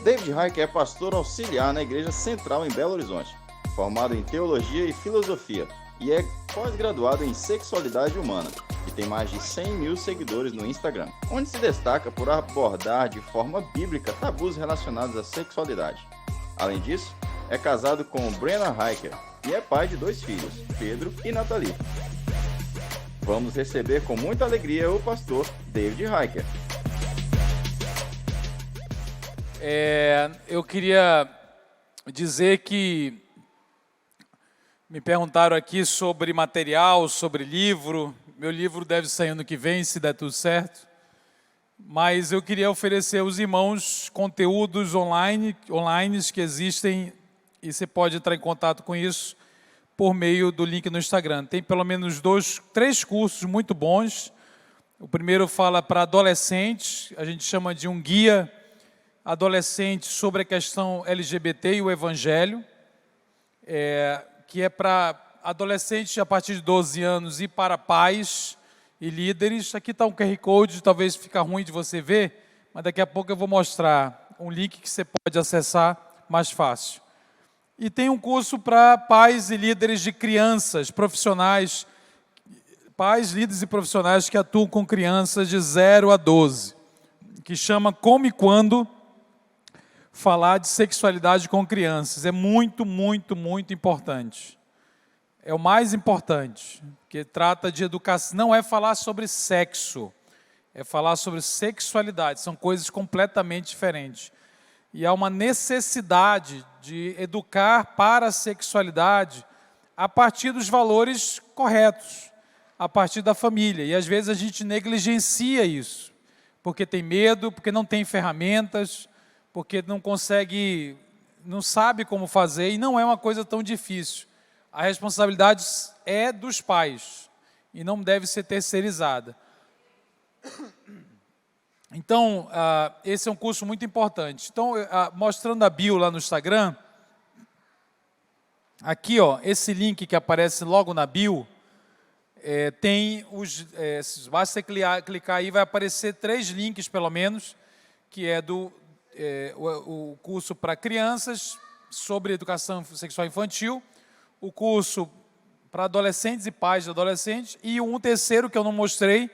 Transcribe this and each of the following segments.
David Heiker é pastor auxiliar na Igreja Central em Belo Horizonte, formado em Teologia e Filosofia e é pós-graduado em Sexualidade Humana e tem mais de 100 mil seguidores no Instagram, onde se destaca por abordar de forma bíblica tabus relacionados à sexualidade. Além disso, é casado com Brenna Heiker e é pai de 2 filhos, Pedro e Nathalie. Vamos receber com muita alegria o pastor David Heiker. Eu queria dizer que me perguntaram aqui sobre material, sobre livro. Meu livro deve sair ano que vem, se der tudo certo. Mas eu queria oferecer aos irmãos conteúdos online que existem e você pode entrar em contato com isso por meio do link no Instagram. Tem pelo menos 3 cursos muito bons. O primeiro fala para adolescentes, a gente chama de um guia adolescente sobre a questão LGBT e o Evangelho, que é para adolescentes a partir de 12 anos e para pais e líderes. Aqui está um QR Code, talvez fique ruim de você ver, mas daqui a pouco eu vou mostrar um link que você pode acessar mais fácil. E tem um curso para pais e líderes de crianças, profissionais, pais, líderes e profissionais que atuam com crianças de 0 a 12, que chama Como e Quando Falar de Sexualidade com Crianças. É muito, muito, muito importante. É o mais importante, porque trata de educação. Não é falar sobre sexo, é falar sobre sexualidade. São coisas completamente diferentes. E há uma necessidade de educar para a sexualidade a partir dos valores corretos, a partir da família. E às vezes a gente negligencia isso, porque tem medo, porque não tem ferramentas, porque não sabe como fazer, e não é uma coisa tão difícil. A responsabilidade é dos pais e não deve ser terceirizada. Então, esse é um curso muito importante. Então, mostrando a bio lá no Instagram, aqui, esse link que aparece logo na bio, tem basta clicar aí, vai aparecer 3 links pelo menos, que é o curso para crianças sobre educação sexual infantil, o curso para adolescentes e pais de adolescentes, e um terceiro que eu não mostrei,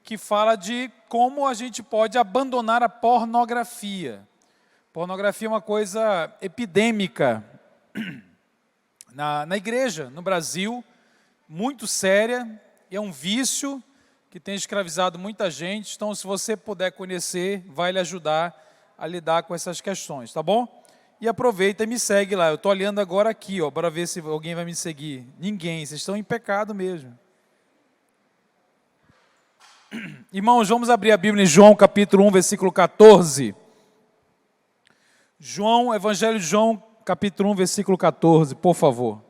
que fala de como a gente pode abandonar a pornografia. Pornografia é uma coisa epidêmica na igreja, no Brasil, muito séria, e é um vício que tem escravizado muita gente. Então, se você puder conhecer, vai lhe ajudar a lidar com essas questões, tá bom? E aproveita e me segue lá. Eu estou olhando agora aqui, para ver se alguém vai me seguir. Ninguém, vocês estão em pecado mesmo. Irmãos, vamos abrir a Bíblia em João, capítulo 1, versículo 14. Evangelho de João, capítulo 1, versículo 14, por favor.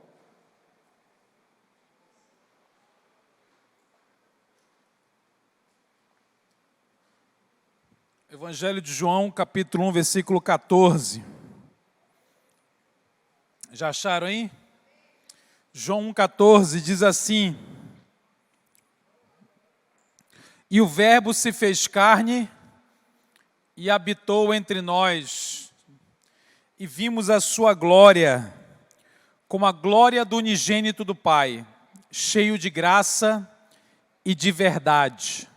Evangelho de João, capítulo 1, versículo 14. Já acharam aí? João 1,14 diz assim: E o Verbo se fez carne e habitou entre nós, e vimos a sua glória, como a glória do unigênito do Pai, cheio de graça e de verdade.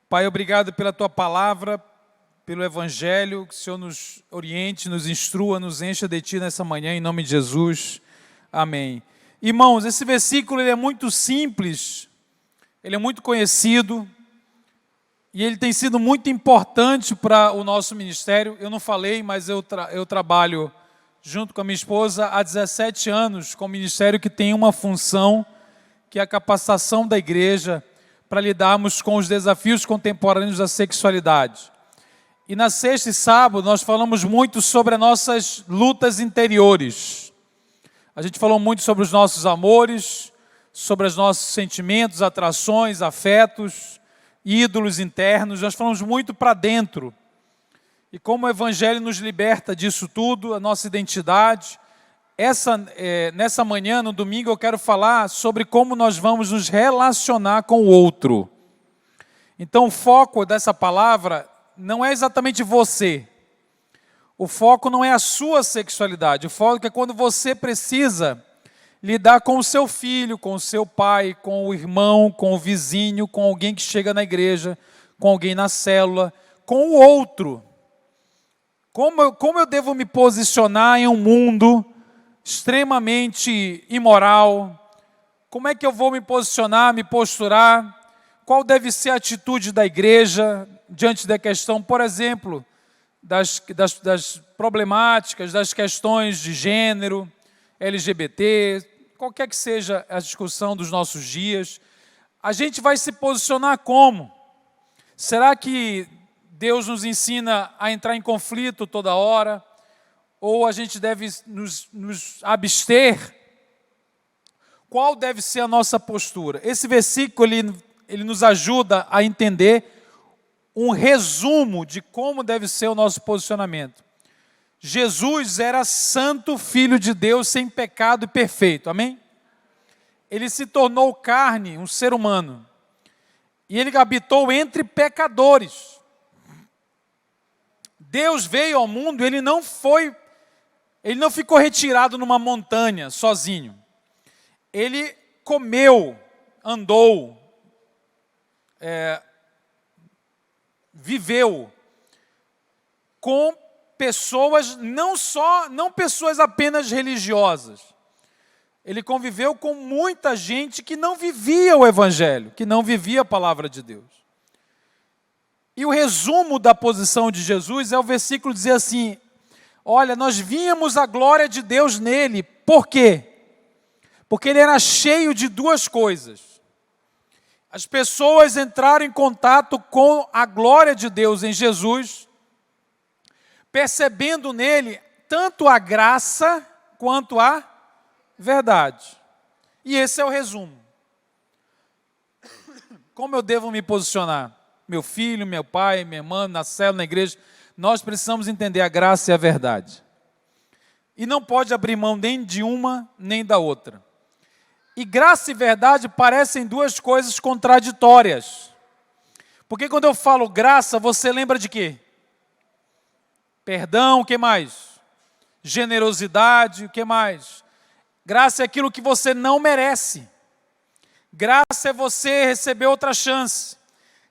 Pai, obrigado pela Tua palavra, pelo Evangelho, que o Senhor nos oriente, nos instrua, nos encha de Ti nessa manhã, em nome de Jesus. Amém. Irmãos, esse versículo ele é muito simples, ele é muito conhecido, e ele tem sido muito importante para o nosso ministério. Eu não falei, mas eu trabalho junto com a minha esposa há 17 anos com um ministério que tem uma função, que é a capacitação da igreja para lidarmos com os desafios contemporâneos da sexualidade. E na sexta e sábado nós falamos muito sobre as nossas lutas interiores. A gente falou muito sobre os nossos amores, sobre os nossos sentimentos, atrações, afetos, ídolos internos. Nós falamos muito para dentro. E como o Evangelho nos liberta disso tudo, a nossa identidade. Nessa manhã, no domingo, eu quero falar sobre como nós vamos nos relacionar com o outro. Então, o foco dessa palavra não é exatamente você. O foco não é a sua sexualidade, o foco é quando você precisa lidar com o seu filho, com o seu pai, com o irmão, com o vizinho, com alguém que chega na igreja, com alguém na célula, com o outro. Como eu devo me posicionar em um mundo extremamente imoral? Como é que eu vou me posicionar, me posturar? Qual deve ser a atitude da igreja diante da questão, por exemplo, das problemáticas, das questões de gênero, LGBT, qualquer que seja a discussão dos nossos dias? A gente vai se posicionar como? Será que Deus nos ensina a entrar em conflito toda hora? Ou a gente deve nos abster? Qual deve ser a nossa postura? Esse versículo ele nos ajuda a entender um resumo de como deve ser o nosso posicionamento. Jesus era santo filho de Deus, sem pecado e perfeito, amém? Ele se tornou carne, um ser humano, e ele habitou entre pecadores. Deus veio ao mundo, ele não ficou retirado numa montanha sozinho. Ele comeu, andou, viveu com pessoas, não pessoas apenas religiosas. Ele conviveu com muita gente que não vivia o Evangelho, que não vivia a palavra de Deus. E o resumo da posição de Jesus é o versículo dizer assim: olha, nós víamos a glória de Deus nele. Por quê? Porque ele era cheio de duas coisas. As pessoas entraram em contato com a glória de Deus em Jesus, percebendo nele tanto a graça quanto a verdade. E esse é o resumo. Como eu devo me posicionar? Meu filho, meu pai, minha irmã, na célula, na igreja, nós precisamos entender a graça e a verdade. E não pode abrir mão nem de uma, nem da outra. E graça e verdade parecem duas coisas contraditórias. Porque quando eu falo graça, você lembra de quê? Perdão, o que mais? Generosidade, o que mais? Graça é aquilo que você não merece. Graça é você receber outra chance.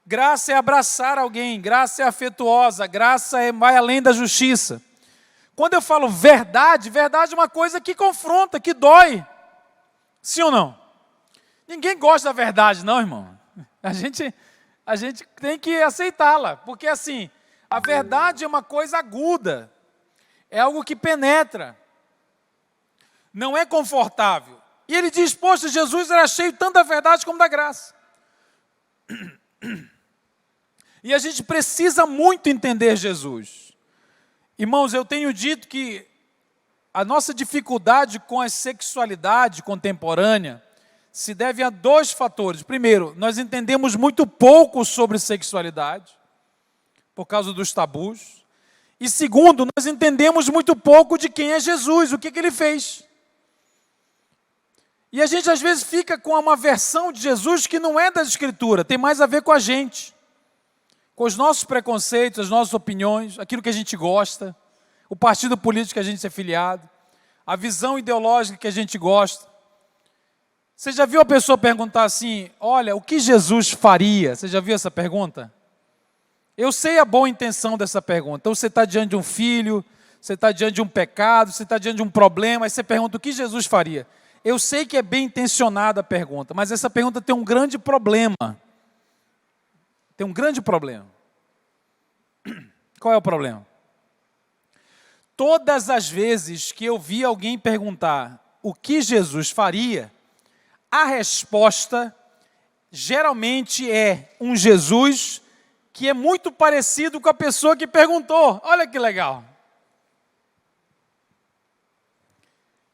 Graça é abraçar alguém. Graça é afetuosa. Graça vai além da justiça. Quando eu falo verdade, verdade é uma coisa que confronta, que dói. Sim ou não? Ninguém gosta da verdade, não, irmão. A gente tem que aceitá-la. Porque assim, a verdade é uma coisa aguda. É algo que penetra. Não é confortável. E ele diz, poxa, Jesus era cheio tanto da verdade como da graça. E a gente precisa muito entender Jesus. Irmãos, eu tenho dito que a nossa dificuldade com a sexualidade contemporânea se deve a dois fatores. Primeiro, nós entendemos muito pouco sobre sexualidade, por causa dos tabus. E segundo, nós entendemos muito pouco de quem é Jesus, o que ele fez. E a gente às vezes fica com uma versão de Jesus que não é da Escritura, tem mais a ver com a gente, com os nossos preconceitos, as nossas opiniões, aquilo que a gente gosta, o partido político que a gente é filiado, a visão ideológica que a gente gosta. Você já viu a pessoa perguntar assim, olha, o que Jesus faria? Você já viu essa pergunta? Eu sei a boa intenção dessa pergunta. Então você está diante de um filho, você está diante de um pecado, você está diante de um problema, aí você pergunta o que Jesus faria? Eu sei que é bem intencionada a pergunta, mas essa pergunta tem um grande problema. Tem um grande problema. Qual é o problema? Todas as vezes que eu vi alguém perguntar o que Jesus faria, a resposta geralmente é um Jesus que é muito parecido com a pessoa que perguntou. Olha que legal.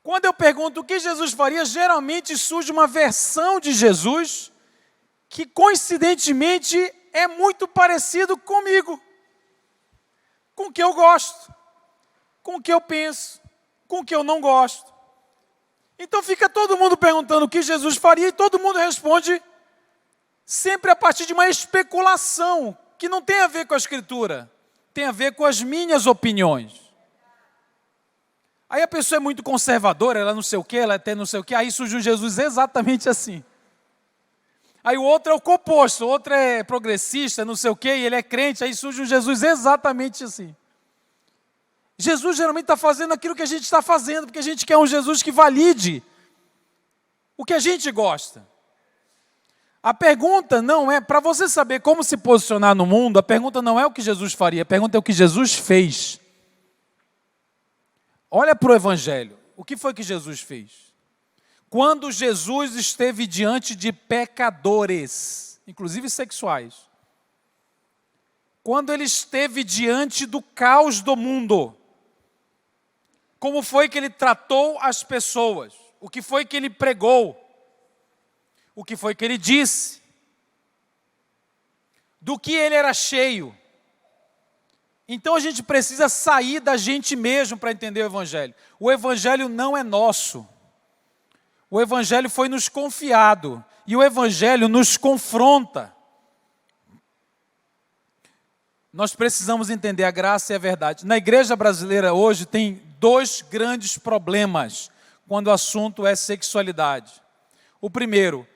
Quando eu pergunto o que Jesus faria, geralmente surge uma versão de Jesus que coincidentemente é muito parecido comigo, com o que eu gosto, com o que eu penso, com o que eu não gosto. Então fica todo mundo perguntando o que Jesus faria e todo mundo responde sempre a partir de uma especulação que não tem a ver com a Escritura, tem a ver com as minhas opiniões. Aí a pessoa é muito conservadora, ela não sei o quê, ela tem não sei o quê, aí surge um Jesus exatamente assim. Aí o outro é o composto, o outro é progressista, não sei o quê, e ele é crente, aí surge um Jesus exatamente assim. Jesus geralmente está fazendo aquilo que a gente está fazendo, porque a gente quer um Jesus que valide o que a gente gosta. A pergunta não é, para você saber como se posicionar no mundo, a pergunta não é o que Jesus faria, a pergunta é o que Jesus fez. Olha para o Evangelho, o que foi que Jesus fez? Quando Jesus esteve diante de pecadores, inclusive sexuais, quando ele esteve diante do caos do mundo, como foi que ele tratou as pessoas? O que foi que ele pregou? O que foi que ele disse? Do que ele era cheio? Então a gente precisa sair da gente mesmo para entender o Evangelho. O Evangelho não é nosso. O Evangelho foi nos confiado. E o Evangelho nos confronta. Nós precisamos entender a graça e a verdade. Na igreja brasileira hoje tem dois grandes problemas quando o assunto é sexualidade. O primeiro,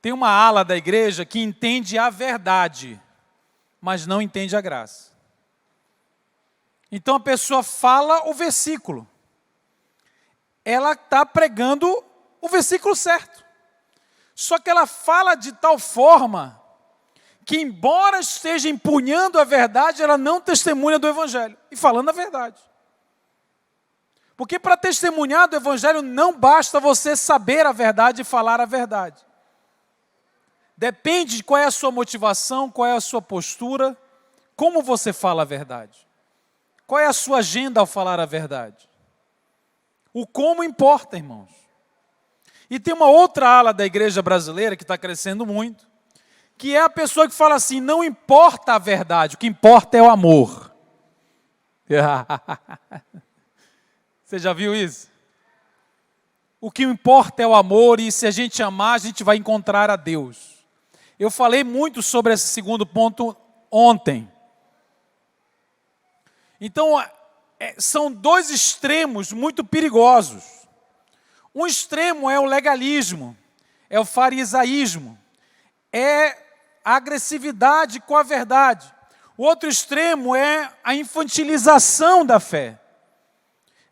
tem uma ala da igreja que entende a verdade, mas não entende a graça. Então a pessoa fala o versículo. Ela está pregando o versículo certo. Só que ela fala de tal forma que, embora esteja empunhando a verdade, ela não testemunha do Evangelho. E falando a verdade. Porque para testemunhar do Evangelho não basta você saber a verdade e falar a verdade. Depende de qual é a sua motivação, qual é a sua postura, como você fala a verdade. Qual é a sua agenda ao falar a verdade? O como importa, irmãos. E tem uma outra ala da igreja brasileira que está crescendo muito, que é a pessoa que fala assim, não importa a verdade, o que importa é o amor. Você já viu isso? O que importa é o amor, e se a gente amar, a gente vai encontrar a Deus. Eu falei muito sobre esse segundo ponto ontem. Então, são dois extremos muito perigosos. Um extremo é o legalismo, é o farisaísmo, é a agressividade com a verdade. O outro extremo é a infantilização da fé.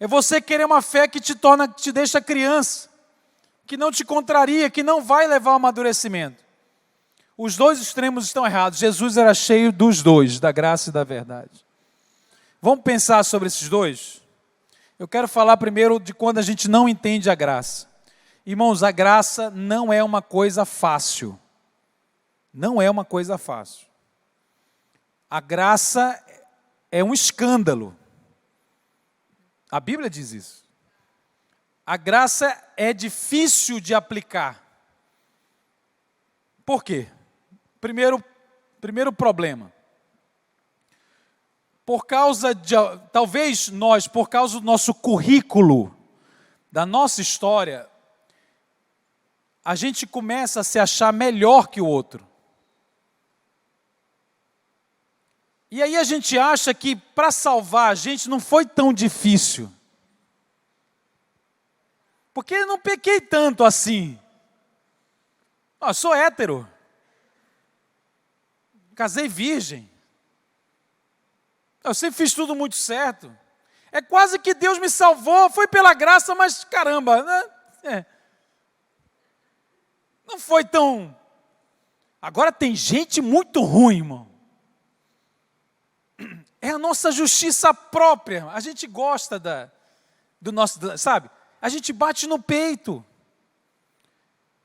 É você querer uma fé que te deixa criança, que não te contraria, que não vai levar ao amadurecimento. Os dois extremos estão errados. Jesus era cheio dos dois, da graça e da verdade. Vamos pensar sobre esses dois? Eu quero falar primeiro de quando a gente não entende a graça. Irmãos, a graça não é uma coisa fácil. Não é uma coisa fácil. A graça é um escândalo. A Bíblia diz isso. A graça é difícil de aplicar. Por quê? Primeiro problema. Por causa de, talvez nós, por causa do nosso currículo, da nossa história, a gente começa a se achar melhor que o outro. E aí a gente acha que para salvar a gente não foi tão difícil. Porque eu não pequei tanto assim. Eu sou hétero. Casei virgem. Eu sempre fiz tudo muito certo. É quase que Deus me salvou, foi pela graça, mas caramba, né? Não foi tão... Agora tem gente muito ruim, irmão. É a nossa justiça própria. A gente gosta do nosso, sabe? A gente bate no peito.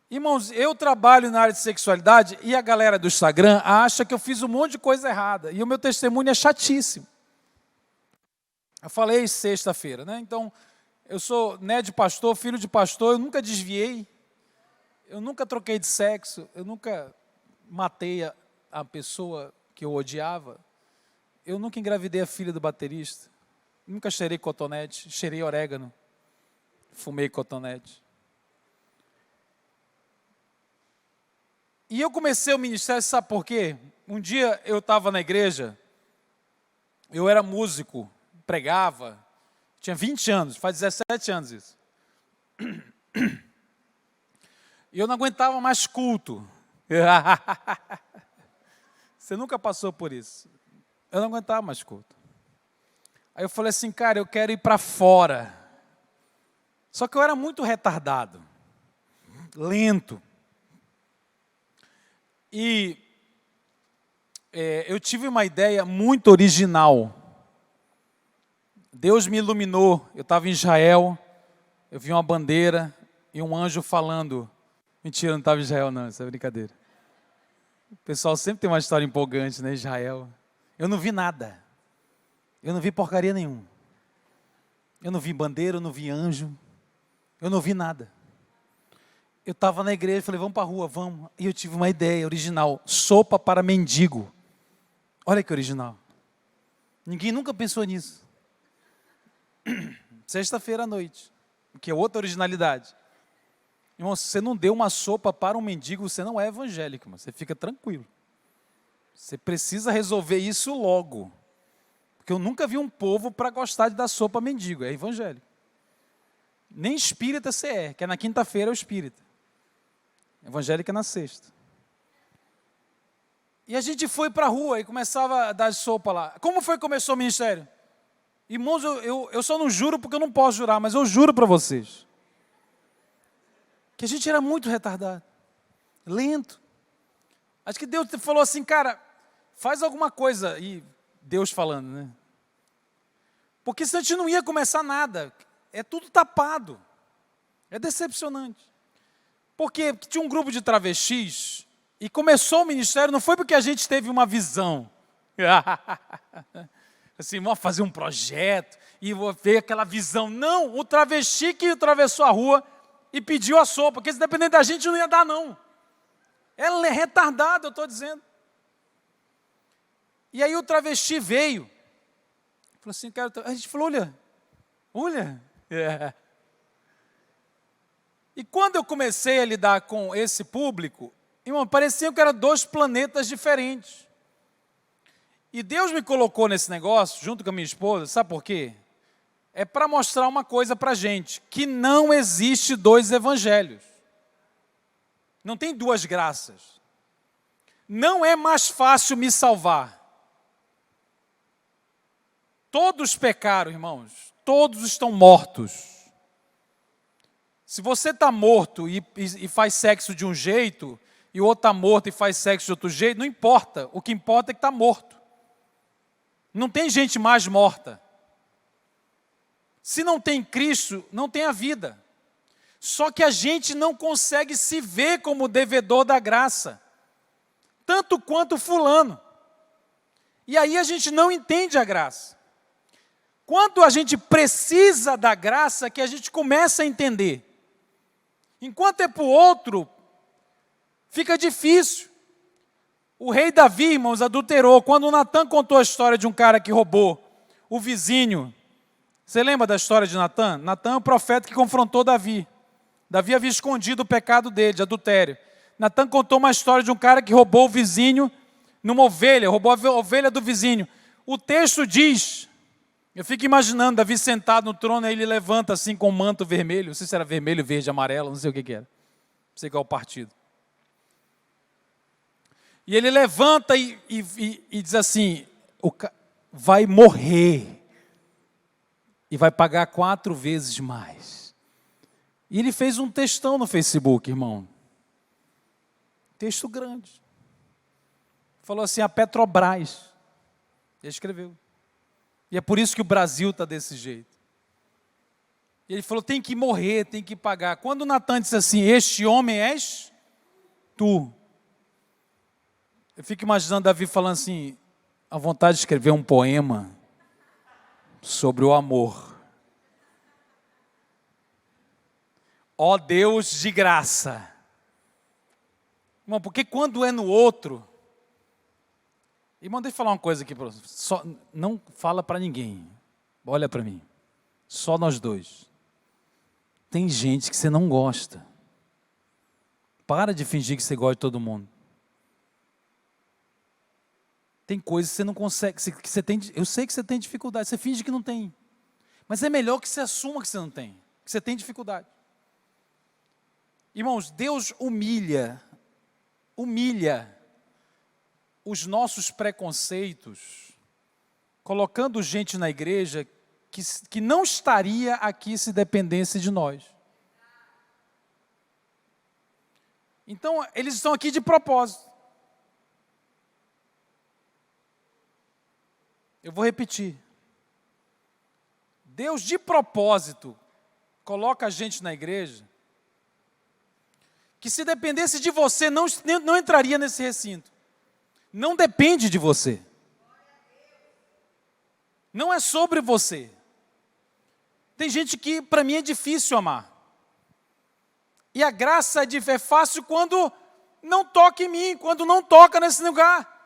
Irmãos, eu trabalho na área de sexualidade e a galera do Instagram acha que eu fiz um monte de coisa errada. E o meu testemunho é chatíssimo. Eu falei sexta-feira, né? Então, eu sou neto de pastor, filho de pastor, eu nunca desviei, eu nunca troquei de sexo, eu nunca matei a pessoa que eu odiava, eu nunca engravidei a filha do baterista, nunca cheirei cotonete, cheirei orégano, fumei cotonete. E eu comecei o ministério, sabe por quê? Um dia eu estava na igreja, eu era músico, pregava, Tinha 20 anos, faz 17 anos isso. E eu não aguentava mais culto. Você nunca passou por isso. Eu não aguentava mais culto. Aí eu falei assim, cara, eu quero ir para fora. Só que eu era muito retardado, lento. E eu tive uma ideia muito original. Deus me iluminou. Eu estava em Israel, eu vi uma bandeira e um anjo falando. Mentira, não estava em Israel não, isso é brincadeira. O pessoal sempre tem uma história empolgante, né, Israel. Eu não vi nada. Eu não vi porcaria nenhuma. Eu não vi bandeira, eu não vi anjo. Eu não vi nada. Eu estava na igreja e falei, vamos para a rua, vamos. E eu tive uma ideia original, sopa para mendigo. Olha que original. Ninguém nunca pensou nisso. Sexta-feira à noite, que é outra originalidade. Irmão, se você não deu uma sopa para um mendigo, você não é evangélico, irmão. Você fica tranquilo. Você precisa resolver isso logo. Porque eu nunca vi um povo para gostar de dar sopa a mendigo, é evangélico. Nem espírita você é, que é na quinta-feira é o espírita. Evangélica é na sexta. E a gente foi para a rua e começava a dar sopa lá. Como foi que começou o ministério? Irmãos, eu só não juro porque eu não posso jurar, mas eu juro para vocês. Que a gente era muito retardado. Lento. Acho que Deus falou assim, cara, faz alguma coisa. E Deus falando, né? Porque senão a gente não ia começar nada. É tudo tapado. É decepcionante. Porque tinha um grupo de travestis e começou o ministério, não foi porque a gente teve uma visão. Assim, vamos fazer um projeto e vou ver aquela visão. Não, o travesti que atravessou a rua e pediu a sopa, porque se depender da gente não ia dar não. Ela é retardada, eu estou dizendo. E aí o travesti veio. Falou assim, cara, a gente falou, olha. E quando eu comecei a lidar com esse público, irmão, parecia que eram dois planetas diferentes. E Deus me colocou nesse negócio, junto com a minha esposa, sabe por quê? É para mostrar uma coisa para a gente, que não existe dois evangelhos. Não tem duas graças. Não é mais fácil me salvar. Todos pecaram, irmãos. Todos estão mortos. Se você está morto e faz sexo de um jeito, e o outro está morto e faz sexo de outro jeito, não importa. O que importa é que está morto. Não tem gente mais morta. Se não tem Cristo, não tem a vida. Só que a gente não consegue se ver como devedor da graça. Tanto quanto fulano. E aí a gente não entende a graça. Quando a gente precisa da graça, que a gente começa a entender. Enquanto é para o outro, fica difícil. O rei Davi, irmãos, adulterou. Quando o Natan contou a história de um cara que roubou o vizinho. Você lembra da história de Natan? Natan é o profeta que confrontou Davi. Davi havia escondido o pecado dele, de adultério. Natan contou uma história de um cara que roubou o vizinho numa ovelha, roubou a ovelha do vizinho. O texto diz, eu fico imaginando Davi sentado no trono, aí ele levanta assim com um manto vermelho, não sei se era vermelho, verde, amarelo, não sei o que era. Não sei qual é o partido. E ele levanta e diz assim, vai morrer e vai pagar 4 vezes mais. E ele fez um textão no Facebook, irmão. Texto grande. Falou assim, a Petrobras. Ele escreveu. E é por isso que o Brasil está desse jeito. E ele falou, tem que morrer, tem que pagar. Quando o Natan disse assim, este homem és tu. Eu fico imaginando Davi falando assim, a vontade de escrever um poema sobre o amor. Ó Deus de graça. Irmão, porque quando é no outro... Irmão, deixa eu falar uma coisa aqui para você. Só, não fala para ninguém. Olha para mim. Só nós dois. Tem gente que você não gosta. Para de fingir que você gosta de todo mundo. Tem coisas que você não consegue, que você tem, eu sei que você tem dificuldade, você finge que não tem. Mas é melhor que você assuma que você não tem, que você tem dificuldade. Irmãos, Deus humilha os nossos preconceitos, colocando gente na igreja que não estaria aqui se dependesse de nós. Então, eles estão aqui de propósito. Eu vou repetir. Deus, de propósito, coloca a gente na igreja, que se dependesse de você, não entraria nesse recinto. Não depende de você. Não é sobre você. Tem gente que, para mim, é difícil amar. E a graça é fácil quando não toca em mim, quando não toca nesse lugar.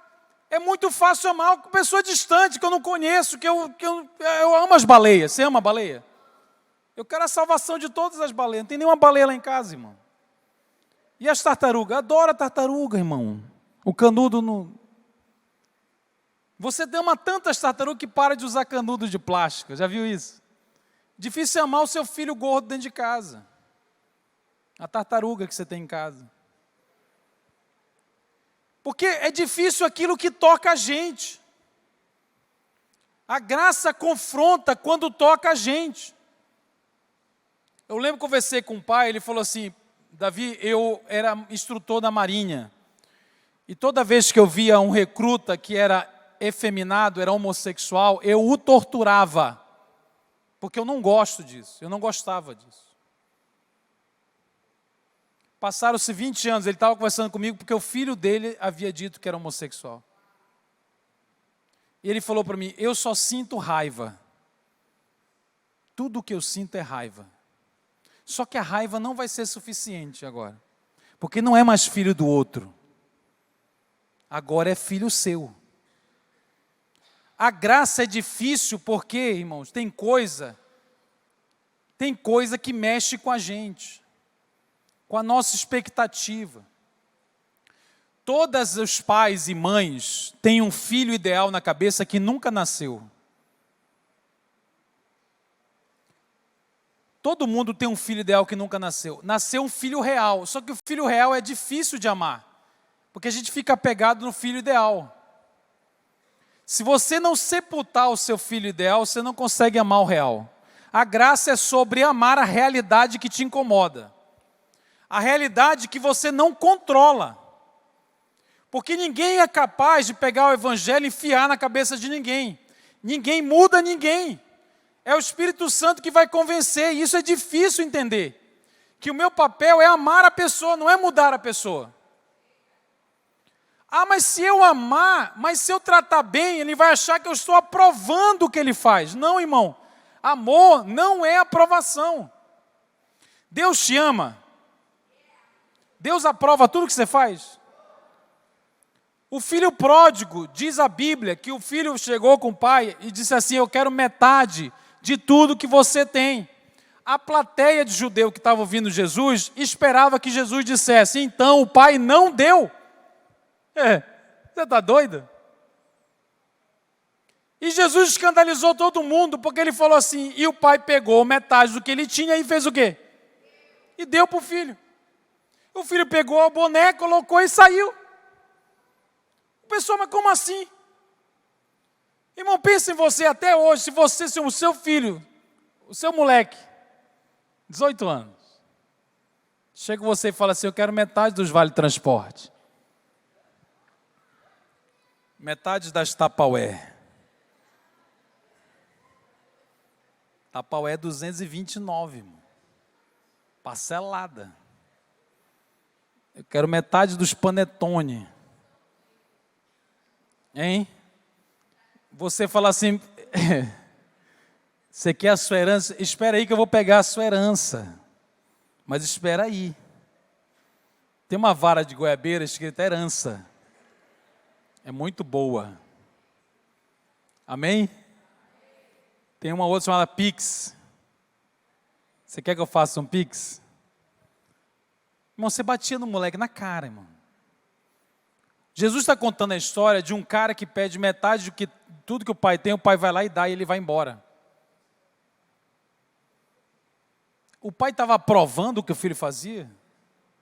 É muito fácil amar uma pessoa distante, que eu não conheço, que eu amo as baleias. Você ama a baleia? Eu quero a salvação de todas as baleias. Não tem nenhuma baleia lá em casa, irmão. E as tartarugas? Adoro a tartaruga, irmão. O canudo não... Você ama tantas tartarugas que para de usar canudo de plástico. Já viu isso? Difícil é amar o seu filho gordo dentro de casa. A tartaruga que você tem em casa. Porque é difícil aquilo que toca a gente. A graça confronta quando toca a gente. Eu lembro que conversei com o pai, ele falou assim, Davi, eu era instrutor da Marinha. E toda vez que eu via um recruta que era efeminado, era homossexual, eu o torturava. Porque eu não gosto disso, eu não gostava disso. Passaram-se 20 anos, ele estava conversando comigo porque o filho dele havia dito que era homossexual. E ele falou para mim, eu só sinto raiva. Tudo o que eu sinto é raiva. Só que a raiva não vai ser suficiente agora. Porque não é mais filho do outro. Agora é filho seu. A graça é difícil porque, irmãos, tem coisa que mexe com a gente, com a nossa expectativa. Todos os pais e mães têm um filho ideal na cabeça que nunca nasceu. Todo mundo tem um filho ideal que nunca nasceu. Nasceu um filho real, só que o filho real é difícil de amar, porque a gente fica apegado no filho ideal. Se você não sepultar o seu filho ideal, você não consegue amar o real. A graça é sobre amar a realidade que te incomoda. A realidade que você não controla. Porque ninguém é capaz de pegar o evangelho e enfiar na cabeça de ninguém. Ninguém muda ninguém. É o Espírito Santo que vai convencer, e isso é difícil entender. Que o meu papel é amar a pessoa, não é mudar a pessoa. Ah, mas se eu amar, mas se eu tratar bem, ele vai achar que eu estou aprovando o que ele faz. Não, irmão. Amor não é aprovação. Deus te ama. Deus aprova tudo que você faz. O filho pródigo, diz a Bíblia, que o filho chegou com o pai e disse assim, eu quero metade de tudo que você tem. A plateia de judeu que estava ouvindo Jesus esperava que Jesus dissesse, então o pai não deu. Você está doido? E Jesus escandalizou todo mundo, porque ele falou assim, e o pai pegou metade do que ele tinha e fez o quê? E deu para o filho. O filho pegou a boneca, colocou e saiu. O pessoal, mas como assim? Irmão, pensa em você até hoje, se o seu filho, o seu moleque, 18 anos, chega você e fala assim, eu quero metade dos vale transporte. Metade das Tupperware. Tupperware 229, irmão. Parcelada. Eu quero metade dos Panetone. Hein? Você fala assim, você quer a sua herança? Espera aí que eu vou pegar a sua herança. Mas espera aí. Tem uma vara de goiabeira escrita herança. É muito boa. Amém? Tem uma outra chamada Pix. Você quer que eu faça um Pix? Irmão, você batia no moleque na cara, irmão. Jesus está contando a história de um cara que pede metade de tudo que o pai tem, o pai vai lá e dá e ele vai embora. O pai estava aprovando o que o filho fazia?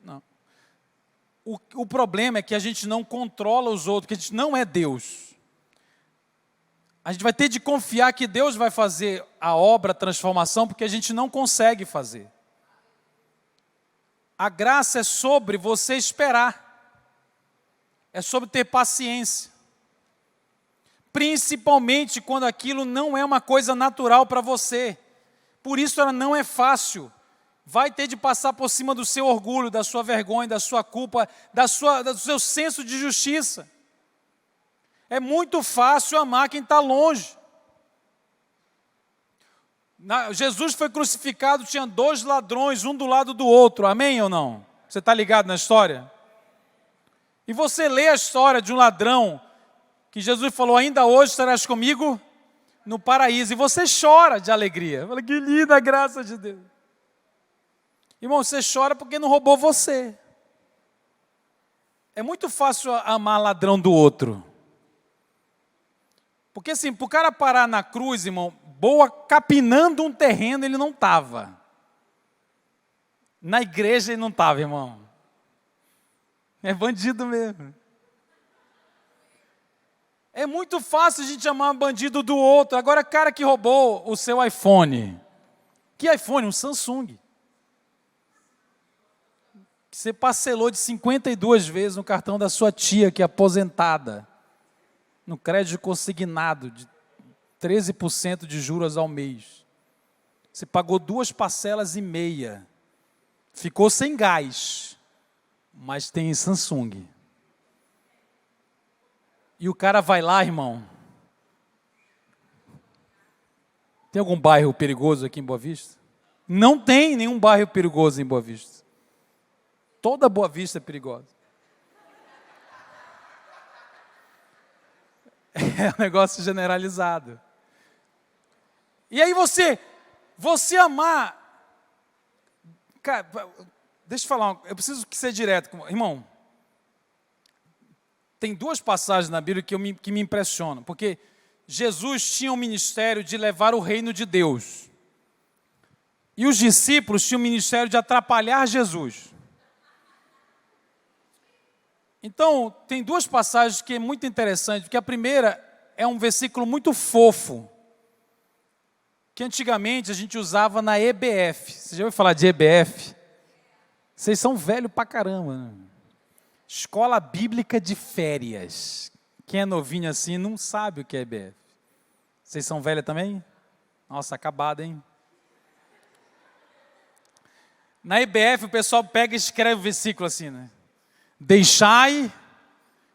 Não. O problema é que a gente não controla os outros, que a gente não é Deus. A gente vai ter de confiar que Deus vai fazer a obra, a transformação, porque a gente não consegue fazer. A graça é sobre você esperar. É sobre ter paciência. Principalmente quando aquilo não é uma coisa natural para você. Por isso ela não é fácil. Vai ter de passar por cima do seu orgulho, da sua vergonha, da sua culpa, do seu senso de justiça. É muito fácil amar quem está longe. Jesus foi crucificado, tinha 2 ladrões, um do lado do outro, amém ou não? Você está ligado na história? E você lê a história de um ladrão, que Jesus falou, ainda hoje estarás comigo no paraíso, e você chora de alegria. Fala, que linda a graça de Deus. Irmão, você chora porque não roubou você. É muito fácil amar ladrão do outro. Porque assim, para o cara parar na cruz, irmão, boa, capinando um terreno, ele não estava. Na igreja ele não estava, irmão. É bandido mesmo. É muito fácil a gente amar bandido do outro. Agora, cara que roubou o seu iPhone. Que iPhone? Um Samsung. Que você parcelou de 52 vezes no cartão da sua tia, que é aposentada. No crédito consignado de 13% de juros ao mês. Você pagou 2 parcelas e meia. Ficou sem gás, mas tem Samsung. E o cara vai lá, irmão. Tem algum bairro perigoso aqui em Boa Vista? Não tem nenhum bairro perigoso em Boa Vista. Toda Boa Vista é perigosa. É um negócio generalizado. E aí você amar... Cara, deixa eu falar, eu preciso ser direto. Irmão, tem 2 passagens na Bíblia que me impressionam. Porque Jesus tinha um ministério de levar o reino de Deus. E os discípulos tinham o ministério de atrapalhar Jesus. Então, tem 2 passagens que é muito interessante, porque a primeira é um versículo muito fofo, que antigamente a gente usava na EBF. Você já ouviu falar de EBF? Vocês são velhos pra caramba, né? Escola Bíblica de Férias. Quem é novinho assim não sabe o que é EBF. Vocês são velhos também? Nossa, acabado, hein? Na EBF o pessoal pega e escreve o versículo assim, né? Deixai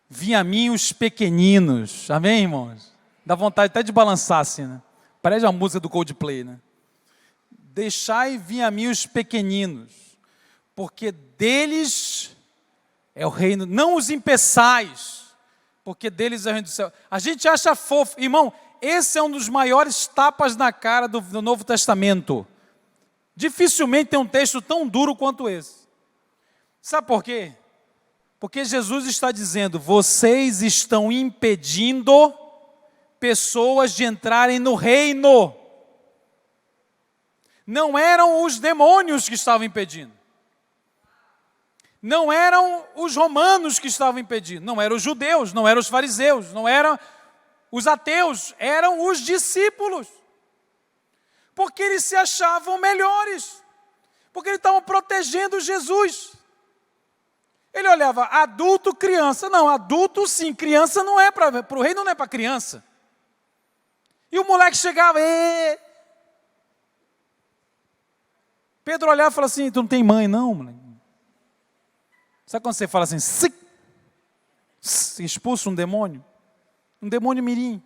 vir a mim os pequeninos. Amém, irmãos? Dá vontade até de balançar assim, né? Parece a música do Coldplay, né? Deixai vir a mim os pequeninos, porque deles é o reino. Não os impeçais, porque deles é o reino do céu. A gente acha fofo. Irmão, esse é um dos maiores tapas na cara do Novo Testamento. Dificilmente tem um texto tão duro quanto esse. Sabe por quê? Porque Jesus está dizendo, vocês estão impedindo pessoas de entrarem no reino. Não eram os demônios que estavam impedindo. Não eram os romanos que estavam impedindo. Não eram os judeus, não eram os fariseus, não eram os ateus, eram os discípulos. Porque eles se achavam melhores. Porque eles estavam protegendo Jesus. Ele olhava adulto, criança. Não, adulto sim, criança não é para o reino, não é para criança. E o moleque chegava, Pedro olhava e falava assim, tu não tem mãe não, moleque? Sabe quando você fala assim, expulsa um demônio mirim.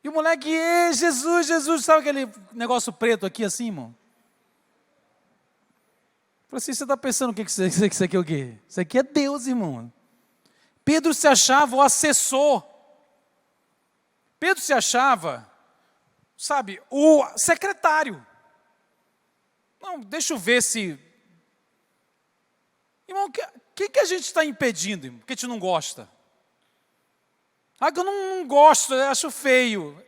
E o moleque, Jesus, sabe aquele negócio preto aqui assim, irmão? Falei assim, você está pensando que isso aqui é o quê? Isso aqui é Deus, irmão. Pedro se achava o assessor. Pedro se achava, sabe, o secretário. Não, deixa eu ver se... Irmão, o que a gente está impedindo, irmão? Que a gente não gosta? Ah, que eu não gosto, eu acho feio.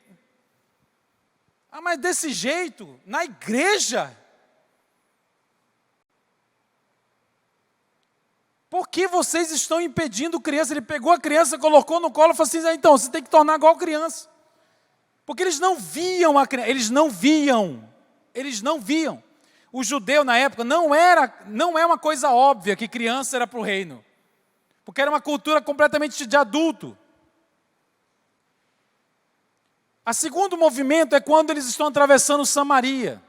Ah, mas desse jeito, na igreja? Por que vocês estão impedindo criança? Ele pegou a criança, colocou no colo e falou assim, então, você tem que tornar igual criança. Porque eles não viam a criança, eles não viam. O judeu na época não é uma coisa óbvia que criança era para o reino. Porque era uma cultura completamente de adulto. O segundo movimento é quando eles estão atravessando Samaria.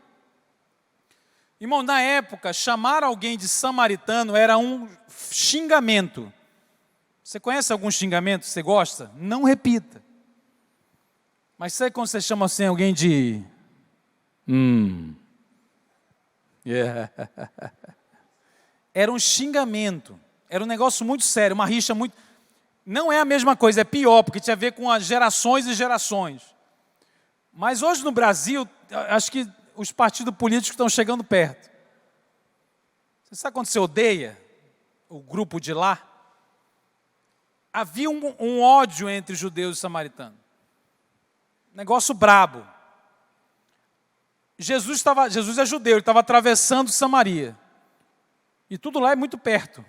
Irmão, na época, chamar alguém de samaritano era um xingamento. Você conhece algum xingamento? Você gosta? Não repita. Mas sabe quando você chama assim alguém de... Yeah. Era um xingamento. Era um negócio muito sério, uma rixa muito... Não é a mesma coisa, é pior, porque tinha a ver com as gerações e gerações. Mas hoje no Brasil, acho que os partidos políticos estão chegando perto. Você sabe quando você odeia o grupo de lá? Havia um ódio entre judeus e samaritanos. Negócio brabo. Jesus é judeu, ele estava atravessando Samaria. E tudo lá é muito perto.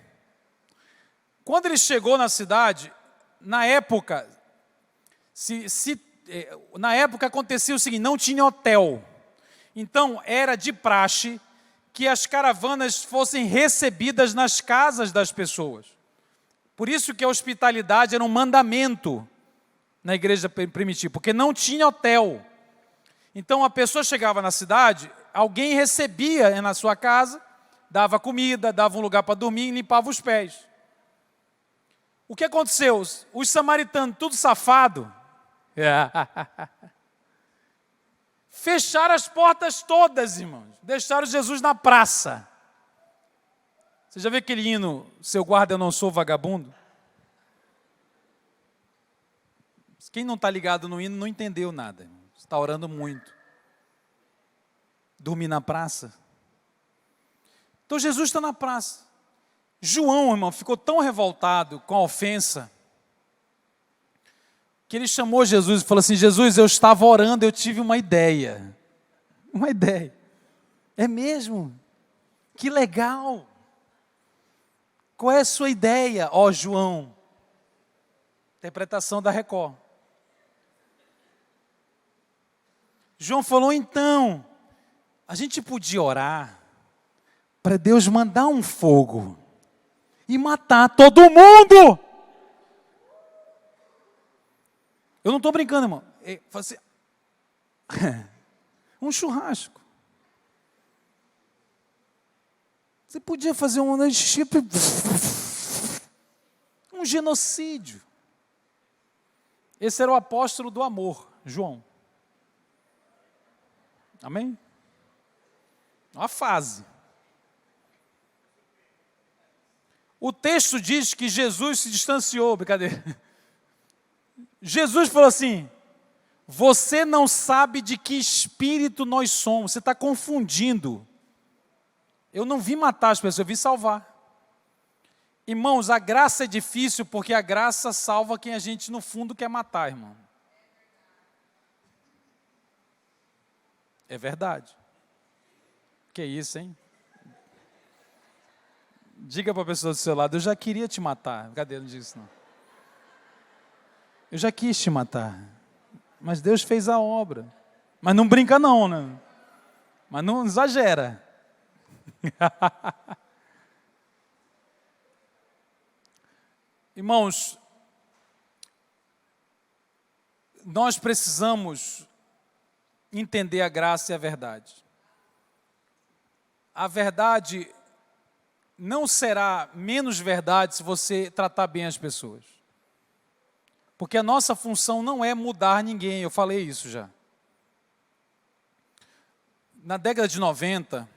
Quando ele chegou na cidade, na época acontecia o seguinte, não tinha hotel. Então, era de praxe que as caravanas fossem recebidas nas casas das pessoas. Por isso que a hospitalidade era um mandamento na igreja primitiva, porque não tinha hotel. Então, a pessoa chegava na cidade, alguém recebia na sua casa, dava comida, dava um lugar para dormir e limpava os pés. O que aconteceu? Os samaritanos, tudo safado, fecharam as portas todas, irmãos. Deixaram Jesus na praça. Você já viu aquele hino, seu guarda, eu não sou vagabundo? Quem não está ligado no hino não entendeu nada. Irmão. Você está orando muito. Dormir na praça. Então Jesus está na praça. João, irmão, ficou tão revoltado com a ofensa que ele chamou Jesus e falou assim, Jesus, eu estava orando, eu tive uma ideia. Uma ideia. É mesmo? Que legal. Qual é a sua ideia, ó João? Interpretação da Record. João falou, então, a gente podia orar para Deus mandar um fogo e matar todo mundo. Eu não estou brincando, irmão. Assim, um churrasco. Você podia fazer um genocídio. Esse era o apóstolo do amor, João. Amém? Uma fase. O texto diz que Jesus se distanciou, brincadeira. Jesus falou assim, você não sabe de que espírito nós somos, você está confundindo. Eu não vim matar as pessoas, eu vim salvar. Irmãos, a graça é difícil porque a graça salva quem a gente no fundo quer matar, irmão. É verdade. Que isso, hein? Diga para a pessoa do seu lado, eu já queria te matar. Cadê? Não diga isso não. Eu já quis te matar. Mas Deus fez a obra. Mas não brinca não, né? Mas não exagera. Irmãos, nós precisamos entender a graça e a verdade. A verdade não será menos verdade se você tratar bem as pessoas. Porque a nossa função não é mudar ninguém, eu falei isso já. Na década de 90,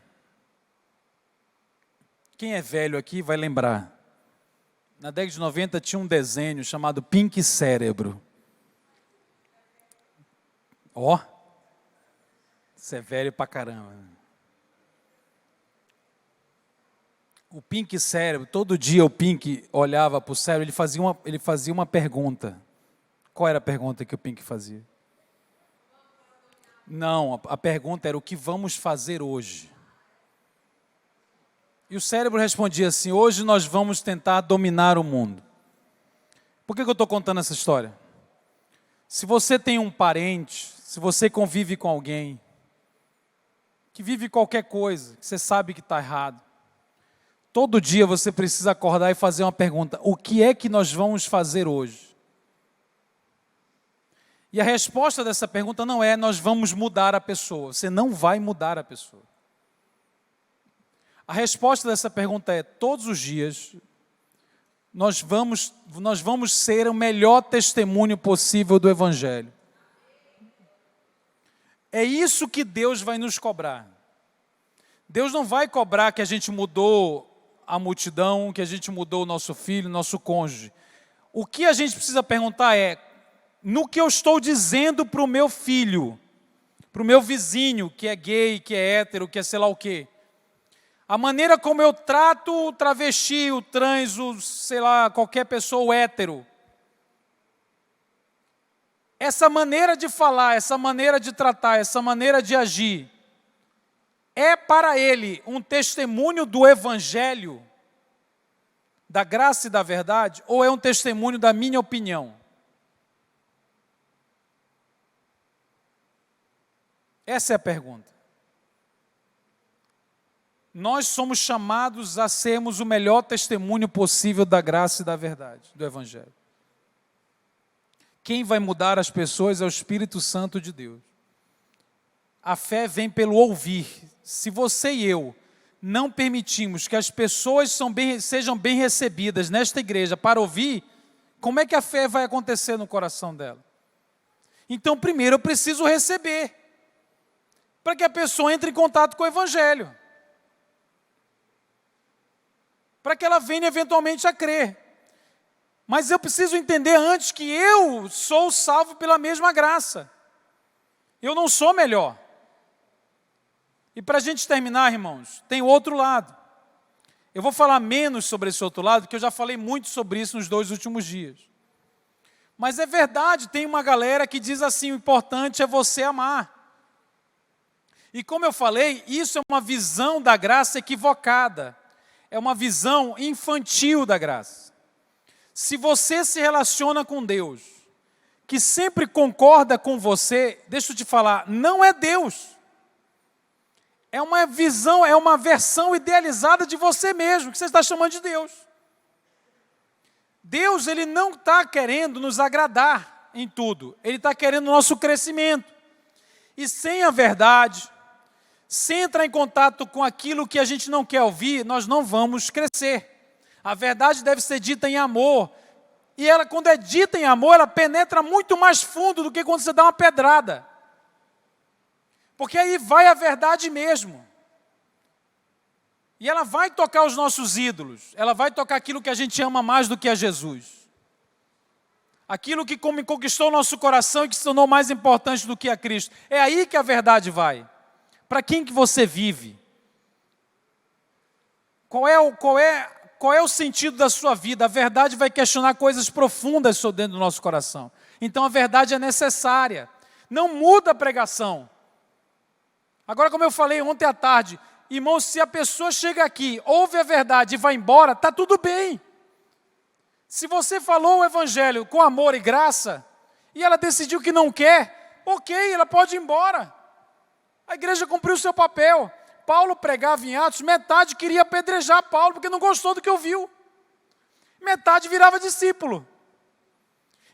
quem é velho aqui vai lembrar. Na década de 90 tinha um desenho chamado Pink Cérebro. Ó, você é velho pra caramba. O Pink Cérebro, todo dia o Pink olhava para o cérebro, ele fazia uma pergunta. Qual era a pergunta que o Pink fazia? Não, a pergunta era o que vamos fazer hoje? E o cérebro respondia assim: hoje nós vamos tentar dominar o mundo. Por que eu estou contando essa história? Se você tem um parente, se você convive com alguém que vive qualquer coisa, que você sabe que está errado, todo dia você precisa acordar e fazer uma pergunta: o que é que nós vamos fazer hoje? E a resposta dessa pergunta não é nós vamos mudar a pessoa. Você não vai mudar a pessoa. A resposta dessa pergunta é: todos os dias nós vamos ser o melhor testemunho possível do Evangelho. É isso que Deus vai nos cobrar. Deus não vai cobrar que a gente mudou a multidão, que a gente mudou o nosso filho, nosso cônjuge. O que a gente precisa perguntar é: no que eu estou dizendo para o meu filho, para o meu vizinho, que é gay, que é hétero, que é sei lá o quê, a maneira como eu trato o travesti, o trans, o sei lá, qualquer pessoa, o hétero, essa maneira de falar, essa maneira de tratar, essa maneira de agir, é para ele um testemunho do Evangelho, da graça e da verdade, ou é um testemunho da minha opinião? Essa é a pergunta. Nós somos chamados a sermos o melhor testemunho possível da graça e da verdade, do Evangelho. Quem vai mudar as pessoas é o Espírito Santo de Deus. A fé vem pelo ouvir. Se você e eu não permitimos que as pessoas sejam bem recebidas nesta igreja para ouvir, como é que a fé vai acontecer no coração dela? Então, primeiro eu preciso receber, para que a pessoa entre em contato com o Evangelho, para que ela venha eventualmente a crer. Mas eu preciso entender antes que eu sou salvo pela mesma graça. Eu não sou melhor. E para a gente terminar, irmãos, tem o outro lado. Eu vou falar menos sobre esse outro lado, porque eu já falei muito sobre isso nos 2 últimos dias. Mas é verdade, tem uma galera que diz assim: o importante é você amar. E como eu falei, isso é uma visão da graça equivocada. É uma visão infantil da graça. Se você se relaciona com Deus, que sempre concorda com você, deixa eu te falar, não é Deus. É uma visão, é uma versão idealizada de você mesmo, que você está chamando de Deus. Deus, Ele não está querendo nos agradar em tudo. Ele está querendo o nosso crescimento. E sem a verdade, sem entrar em contato com aquilo que a gente não quer ouvir, nós não vamos crescer. A verdade deve ser dita em amor. E ela, quando é dita em amor, ela penetra muito mais fundo do que quando você dá uma pedrada. Porque aí vai a verdade mesmo. E ela vai tocar os nossos ídolos. Ela vai tocar aquilo que a gente ama mais do que a Jesus. Aquilo que conquistou o nosso coração e que se tornou mais importante do que a Cristo. É aí que a verdade vai. Para quem que você vive? Qual é o sentido da sua vida? A verdade vai questionar coisas profundas dentro do nosso coração. Então a verdade é necessária. Não muda a pregação. Agora, como eu falei ontem à tarde, irmão, se a pessoa chega aqui, ouve a verdade e vai embora, está tudo bem. Se você falou o Evangelho com amor e graça, e ela decidiu que não quer, ok, ela pode ir embora. A igreja cumpriu o seu papel. Paulo pregava em Atos, metade queria apedrejar Paulo, porque não gostou do que ouviu. Metade virava discípulo.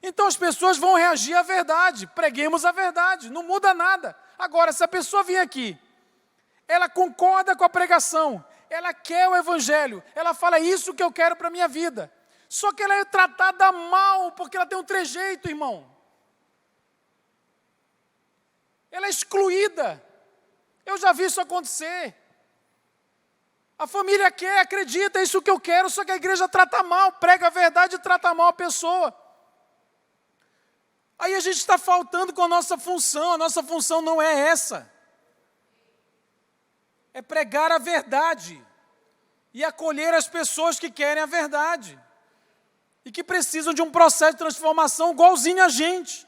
Então as pessoas vão reagir à verdade. Preguemos a verdade, não muda nada. Agora, se a pessoa vir aqui, ela concorda com a pregação, ela quer o Evangelho, ela fala: isso que eu quero para a minha vida. Só que ela é tratada mal, porque ela tem um trejeito, irmão. Ela é excluída. Eu já vi isso acontecer. A família quer, acredita, é isso que eu quero, só que a igreja trata mal, prega a verdade e trata mal a pessoa. Aí a gente está faltando com a nossa função não é essa. É pregar a verdade e acolher as pessoas que querem a verdade e que precisam de um processo de transformação igualzinho a gente.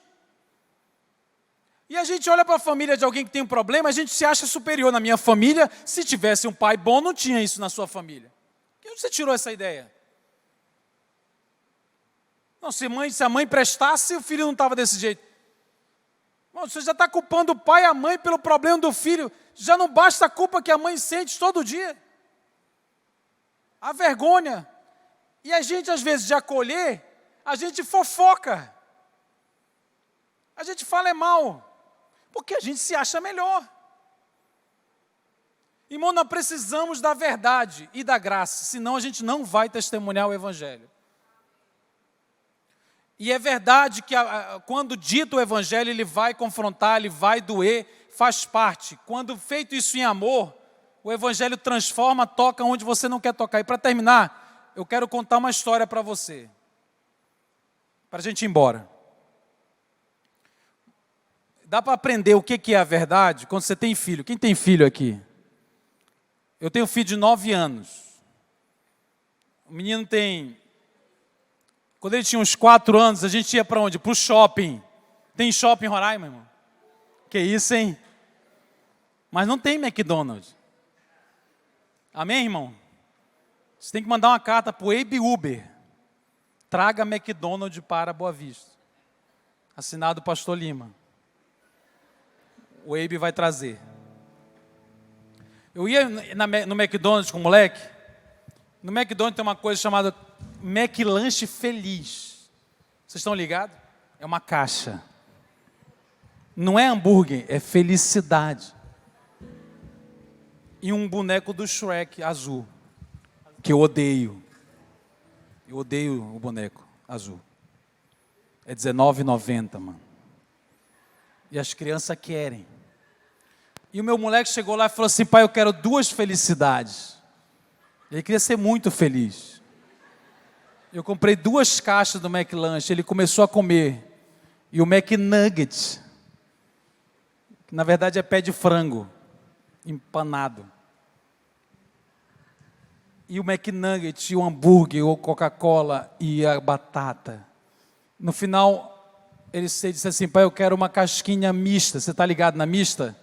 E a gente olha para a família de alguém que tem um problema, a gente se acha superior. Na minha família, se tivesse um pai bom, não tinha isso na sua família. De onde você tirou essa ideia? Não, se a mãe prestasse, o filho não estava desse jeito. Bom, você já está culpando o pai e a mãe pelo problema do filho. Já não basta a culpa que a mãe sente todo dia. A vergonha. E a gente, às vezes, de acolher, a gente fofoca. A gente fala mal. Porque a gente se acha melhor. Irmão, nós precisamos da verdade e da graça, senão a gente não vai testemunhar o Evangelho. E é verdade que quando dito o Evangelho, ele vai confrontar, ele vai doer, faz parte. Quando feito isso em amor, o Evangelho transforma, toca onde você não quer tocar. E para terminar, eu quero contar uma história para você, para a gente ir embora. Dá para aprender o que é a verdade quando você tem filho. Quem tem filho aqui? Eu tenho um filho de 9 anos. O menino tem... Quando ele tinha uns 4 anos, a gente ia para onde? Para o shopping. Tem shopping em Roraima, irmão? Que isso, hein? Mas não tem McDonald's. Amém, irmão? Você tem que mandar uma carta para o Abe Uber. Traga McDonald's para Boa Vista. Assinado Pastor Lima. O Abe vai trazer. Eu ia no McDonald's com o moleque. No McDonald's tem uma coisa chamada McLanche Feliz. Vocês estão ligados? É uma caixa. Não é hambúrguer, é felicidade. E um boneco do Shrek azul, que eu odeio. Eu odeio o boneco azul. É R$19,90, mano. E as crianças querem. E o meu moleque chegou lá e falou assim: pai, eu quero 2 felicidades. Ele queria ser muito feliz. Eu comprei 2 caixas do McLanche, ele começou a comer. E o McNugget, que na verdade é pé de frango, empanado. E o McNugget, e o hambúrguer, ou Coca-Cola e a batata. No final, ele disse assim: pai, eu quero uma casquinha mista. Você está ligado na mista?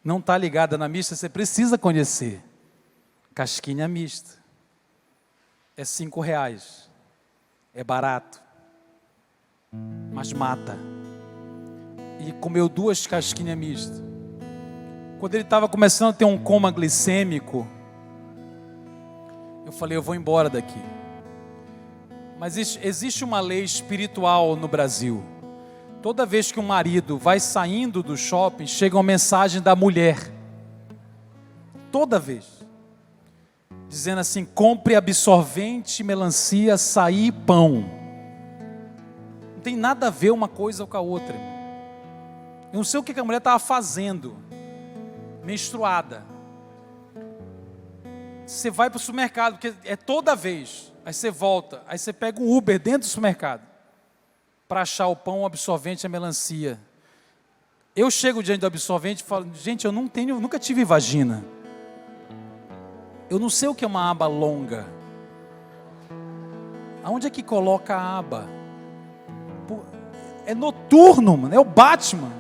Não está ligada na mista, você precisa conhecer. Casquinha mista. É R$5. É barato. Mas mata. E comeu 2 casquinhas mistas. Quando ele estava começando a ter um coma glicêmico, eu falei: eu vou embora daqui. Mas existe uma lei espiritual no Brasil. Toda vez que um marido vai saindo do shopping, chega uma mensagem da mulher. Toda vez. Dizendo assim: compre absorvente, melancia, açaí e pão. Não tem nada a ver uma coisa com a outra. Eu não sei o que a mulher estava fazendo. Menstruada. Você vai para o supermercado, porque é toda vez. Aí você volta, aí você pega um Uber dentro do supermercado para achar o pão, o absorvente, a melancia. Eu chego diante do absorvente e falo: gente, eu nunca tive vagina. Eu não sei o que é uma aba longa. Aonde é que coloca a aba? É noturno, mano, é o Batman.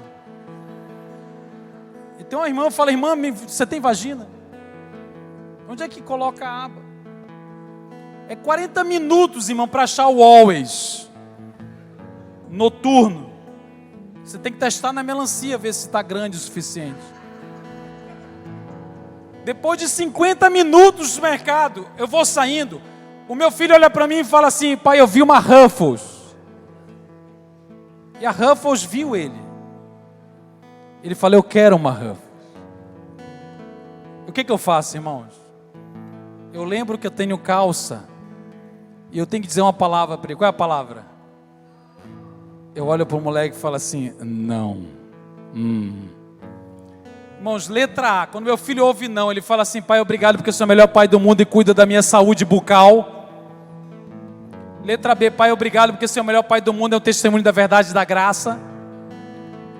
Então a irmã fala: irmã, você tem vagina? Onde é que coloca a aba? É 40 minutos, irmão, para achar o always. Noturno. Você tem que testar na melancia, ver se está grande o suficiente. Depois de 50 minutos no mercado, eu vou saindo. O meu filho olha para mim e fala assim: pai, eu vi uma Ruffles. E a Ruffles viu ele. Ele falou: eu quero uma Ruffles. O que eu faço, irmãos? Eu lembro que eu tenho calça. E eu tenho que dizer uma palavra para ele. Qual é a palavra? Eu olho para o moleque e falo assim: não. Irmãos, letra A. Quando meu filho ouve não, ele fala assim: pai, obrigado porque você é o melhor pai do mundo e cuida da minha saúde bucal. Letra B: pai, obrigado porque você é o melhor pai do mundo, é o testemunho da verdade e da graça.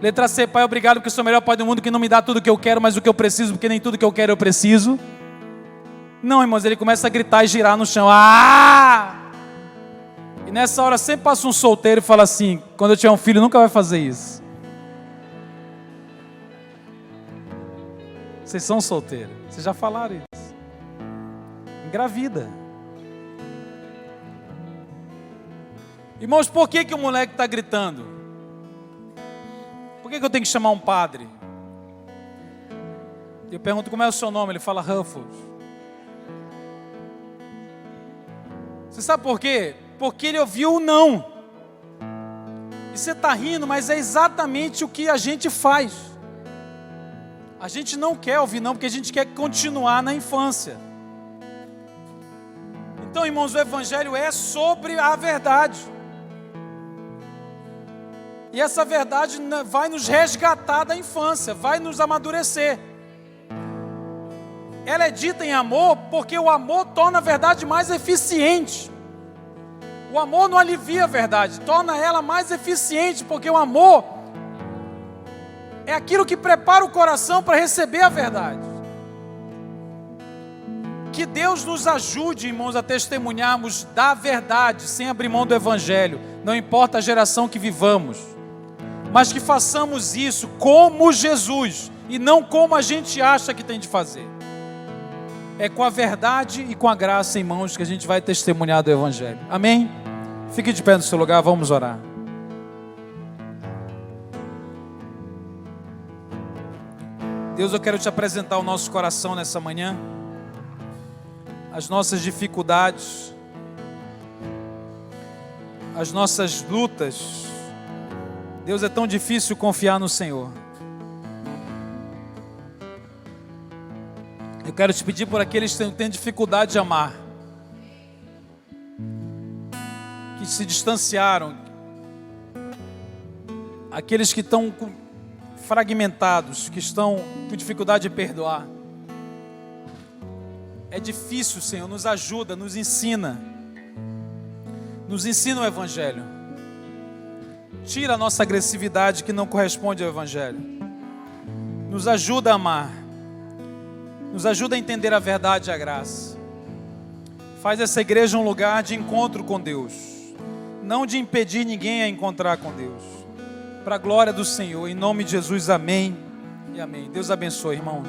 Letra C: pai, obrigado porque você é o melhor pai do mundo que não me dá tudo o que eu quero, mas o que eu preciso, porque nem tudo que eu quero eu preciso. Não, irmãos, ele começa a gritar e girar no chão. Ah! E nessa hora sempre passa um solteiro e fala assim: quando eu tiver um filho nunca vai fazer isso. Vocês são solteiros. Vocês já falaram isso. Engravida. Irmãos, por que o moleque está gritando? Por que eu tenho que chamar um padre? Eu pergunto como é o seu nome, ele fala Ruffles. Você sabe por quê? Porque ele ouviu o não. E você está rindo, mas é exatamente o que a gente faz. A gente não quer ouvir não, porque a gente quer continuar na infância. Então, irmãos, o Evangelho é sobre a verdade. E essa verdade vai nos resgatar da infância, vai nos amadurecer. Ela é dita em amor porque o amor torna a verdade mais eficiente. O amor não alivia a verdade, torna ela mais eficiente, porque o amor é aquilo que prepara o coração para receber a verdade. Que Deus nos ajude, irmãos, a testemunharmos da verdade, sem abrir mão do Evangelho, não importa a geração que vivamos, mas que façamos isso como Jesus, e não como a gente acha que tem de fazer. É com a verdade e com a graça em mãos que a gente vai testemunhar do Evangelho. Amém? Fique de pé no seu lugar, vamos orar. Deus, eu quero te apresentar o nosso coração nessa manhã, as nossas dificuldades, as nossas lutas. Deus, é tão difícil confiar no Senhor. Eu quero te pedir por aqueles que têm dificuldade de amar, que se distanciaram, aqueles que estão fragmentados, que estão com dificuldade de perdoar. É difícil, Senhor, nos ajuda, nos ensina o Evangelho. Tira a nossa agressividade que não corresponde ao Evangelho. Nos ajuda a amar. Nos ajuda a entender a verdade e a graça. Faz essa igreja um lugar de encontro com Deus, não de impedir ninguém a encontrar com Deus. Para a glória do Senhor, em nome de Jesus, amém e amém. Deus abençoe, irmãos.